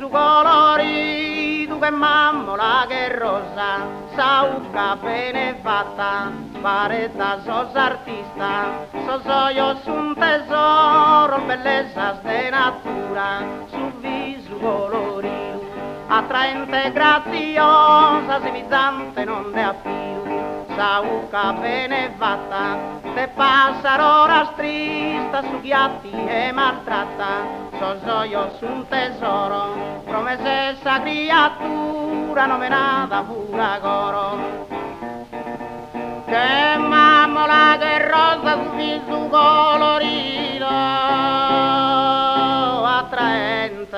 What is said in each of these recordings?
Colorido che mammola che rosa, sauca bene fatta, pareta sos artista, so io un tesoro, bellezza de natura, su viso colorido, attraente graziosa, simizzante non de appido, sauca bene fatta, te passaro rastrista, su ghiatti e maltratta, so io un tesoro, promessa essa creatura nominata pura coro. Che mammola che rosa su viso colorito, attraente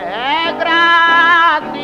e graziosa.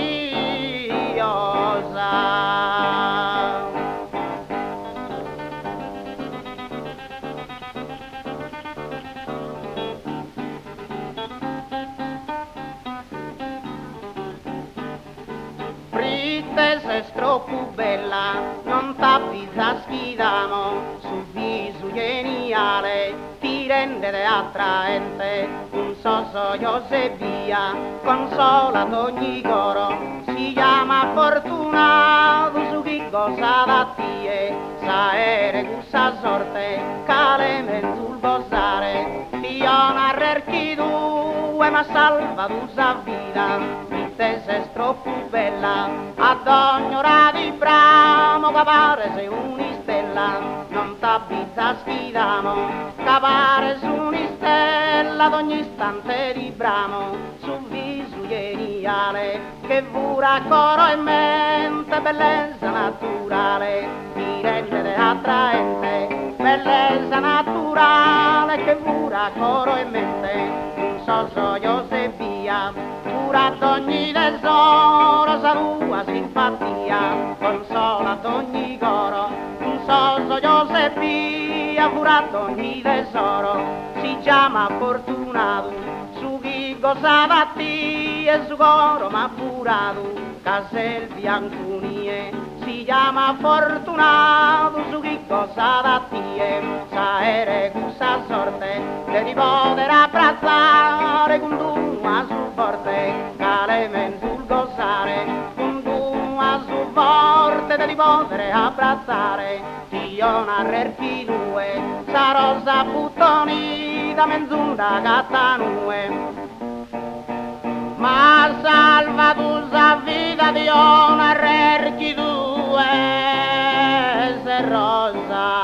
Sei troppo bella, non t'avvisa sfidamo, sul viso geniale ti rende attraente, un soso Josefia, consola d'ogni coro, si chiama fortunato su chi cosa da tie, saere gussa sorte, cale sul bosare, piona rerchi due ma salva tu sa vita, te sei troppo bella, ad ogni ora di bramo, capare sei un'istella, non t'avvisa sfidamo, capare su un'istella, ad ogni istante di bramo, sul viso geniale, che pura coro e mente, bellezza naturale, ti rende attraente, bellezza naturale, che pura coro e mente, un soso Josefia, ad ogni tesoro sa tua simpatia, consola ad ogni coro, un soso Josefia, pure ad ogni tesoro, si chiama fortunato, su chi cosa da e su coro ma purato, casel biancunie, si chiama fortunato, su chi cosa da sa ere gussa sorte, che ti poter abbracciare con tua sul forte, cale sul gosare, con tua sul forte, che ti poter abbracciare, io narrerchi due, sa rosa puttonita, menzunda gatta nue, ma salva tu sa vita di una rerchi due, se rosa.